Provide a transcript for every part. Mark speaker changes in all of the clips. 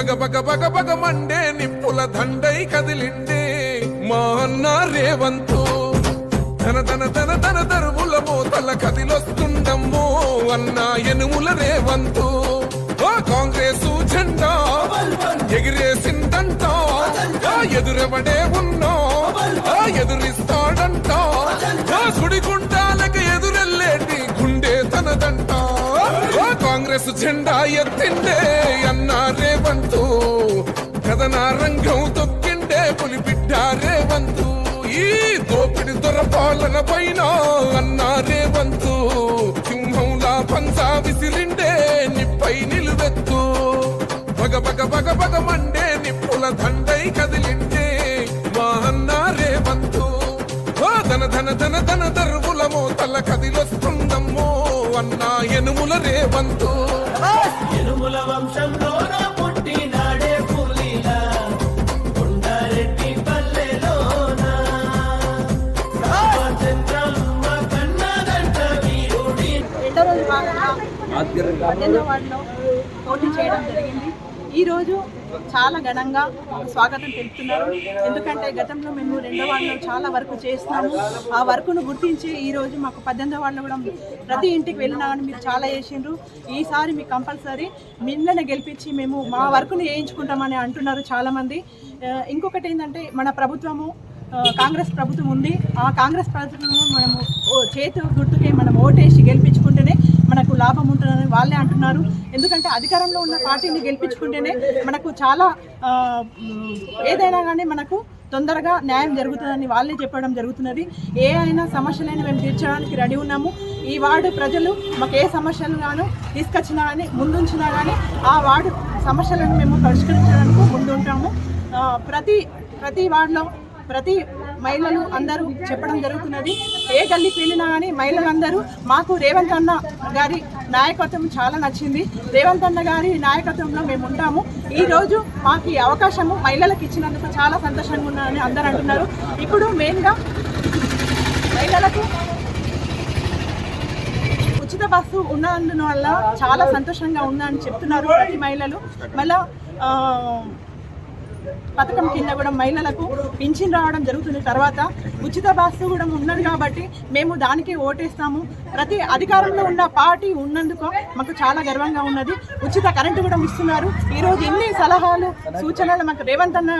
Speaker 1: బగ బగ బగ బగ Monday నిప్పుల దండై కదిలిండే మా అన్న రేవంతు ధన ధన ధన ధన దరువుల మోతల కదిలొస్తుండమ్మో అన్న ఎనుముల రేవంతు కాంగ్రెస్ జెండా ఎగిరేసిందంట ఎదురెవడే ఉన్నా ఎదురిస్తాడంట సుడిగుండాలకి ఎదురెళ్ళేటి గుండె తనదంట కాంగ్రెస్ జెండా ఎత్తిండే అన్న రేవంతు కథన రంగం తొక్కిండే పులిబిడ్డ రేవంతు ఈ దోపిడి దొరపాలన పైన అన్న రేవంతు సింహంలా పంచా విసిరిండే నిప్పై నిలువెత్తు బగ బగ బగ బగ మండే నిప్పుల దండై కదిలిండే మా అన్న రేవంతు ధన ధన ధన ధన దరువుల మోతల కదిలొస్తుందమ్మో అన్న ఎనుముల రేవంతు
Speaker 2: ఎనుముల వంశంలో పుట్టినాడే పులిలా కొండారెడ్డి పల్లెలోన రామచంద్రమ్మ కన్నదంట వీరుడి.
Speaker 3: రెండో రోజు భాగంగా 18వ వార్డులో పోటీ చేయడం జరిగింది. ఈరోజు చాలా ఘనంగా స్వాగతం తెలుపుతున్నారు. ఎందుకంటే గతంలో మేము 2వ వార్డులో చాలా వర్క్ చేస్తున్నాము. ఆ వర్క్ను గుర్తించి ఈరోజు మాకు 18వ వార్డులో కూడా ప్రతి ఇంటికి వెళ్ళినా కానీ మీరు చాలా చేసిండ్రు. ఈసారి మీకు కంపల్సరీ మిమ్మల్ని గెలిపించి మేము మా వర్క్ను వేయించుకుంటామని అంటున్నారు చాలామంది. ఇంకొకటి ఏంటంటే మన ప్రభుత్వము కాంగ్రెస్ ప్రభుత్వం ఉంది. ఆ కాంగ్రెస్ ప్రభుత్వము మనము చేతి గుర్తుకే మనం ఓటేసి గెలిపించుకుంటేనే మనకు లాభం ఉంటుందని వాళ్ళే అంటున్నారు. ఎందుకంటే అధికారంలో ఉన్న పార్టీని గెలిపించుకుంటేనే మనకు చాలా ఏదైనా కానీ మనకు తొందరగా న్యాయం జరుగుతుందని వాళ్ళే చెప్పడం జరుగుతున్నది. ఏ అయినా సమస్యలైనా మేము తీర్చడానికి రెడీ ఉన్నాము. ఈ వార్డు ప్రజలు మాకు ఏ సమస్యలు గాను తీసుకొచ్చినా కానీ ముందుంచినా కానీ ఆ వార్డు సమస్యలను మేము పరిష్కరించడానికి ముందుంటాము. ప్రతి వార్డులో ప్రతి మహిళలు అందరూ చెప్పడం జరుగుతున్నది. ఏ గల్లీకి వెళ్ళినా కానీ మహిళలందరూ మాకు రేవంత్ అన్న గారి నాయకత్వం చాలా నచ్చింది. రేవంత్ అన్న గారి నాయకత్వంలో మేము ఉంటాము. ఈరోజు మాకు ఈ అవకాశము మహిళలకు ఇచ్చినందుకు చాలా సంతోషంగా ఉన్నారని అందరూ అంటున్నారు. ఇప్పుడు మెయిన్గా మహిళలకు ఉచిత బస్సు ఉన్నందువల్ల చాలా సంతోషంగా ఉందని చెప్తున్నారు ప్రతి మహిళలు. మళ్ళా పథకం కింద కూడా మహిళలకు పింఛన్ రావడం జరుగుతుంది. తర్వాత ఉచిత బస్సు కూడా ఉన్నది కాబట్టి మేము దానికి ఓటేస్తాము. ప్రతి అధికారంలో ఉన్న పార్టీ ఉన్నందుకు మాకు చాలా గర్వంగా ఉన్నది. ఉచిత కరెంటు కూడా ఇస్తున్నారు. ఈరోజు ఇన్ని సలహాలు సూచనలు మాకు రేవంత్ అన్న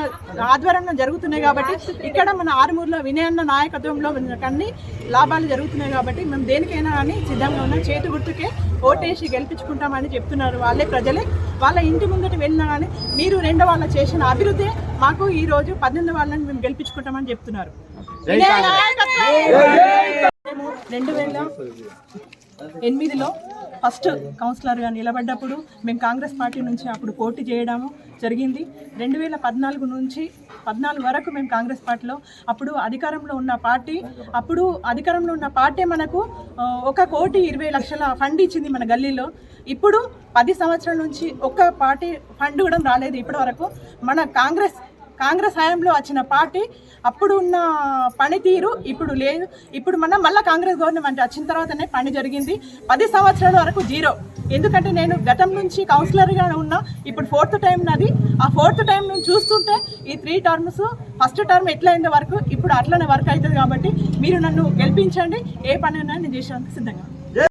Speaker 3: ఆధ్వర్యంలో జరుగుతున్నాయి కాబట్టి ఇక్కడ మన ఆరుమూరులో వినయన్న నాయకత్వంలో అన్ని లాభాలు జరుగుతున్నాయి కాబట్టి మేము దేనికైనా కానీ సిద్ధంగా ఉన్నాం. చేతి గుర్తుకే ఓటేసి గెలిపించుకుంటామని చెప్తున్నారు వాళ్ళే ప్రజలే. వాళ్ళ ఇంటి ముందట వెళ్ళినా కానీ మీరు 2వ వార్డులో చేసిన అభివృద్ధి మాకు ఈ రోజు 18వ వార్డులను మేము గెలిపించుకుంటామని చెప్తున్నారు. మేము 2008లో ఫస్ట్ కౌన్సిలర్గా నిలబడ్డప్పుడు మేము కాంగ్రెస్ పార్టీ నుంచి అప్పుడు పోటీ చేయడము జరిగింది. 2014 నుంచి 14 వరకు మేము కాంగ్రెస్ పార్టీలో అప్పుడు అధికారంలో ఉన్న పార్టీ మనకు 1,20,00,000 ఫండ్ ఇచ్చింది మన గల్లీలో. ఇప్పుడు 10 సంవత్సరాల నుంచి ఒక్క పార్టీ ఫండ్ కూడా రాలేదు ఇప్పటి వరకు. మన కాంగ్రెస్ హయాంలో వచ్చిన పార్టీ అప్పుడు ఉన్న పనితీరు ఇప్పుడు లేదు. ఇప్పుడు మళ్ళీ కాంగ్రెస్ గవర్నమెంట్ వచ్చిన తర్వాతనే పని జరిగింది. 10 సంవత్సరాల వరకు జీరో. ఎందుకంటే నేను గతం నుంచి కౌన్సిలర్గా ఉన్నా. ఇప్పుడు 4th టైం నాది. ఆ 4th టైం నుంచి చూస్తుంటే ఈ 3 టర్మ్స్ ఫస్ట్ టర్మ్ ఎట్లయిందో వరకు ఇప్పుడు అట్లనే వర్క్ అవుతుంది. కాబట్టి మీరు నన్ను గెలిపించండి. ఏ పని అయినా నేను చేసేందుకు సిద్ధంగా.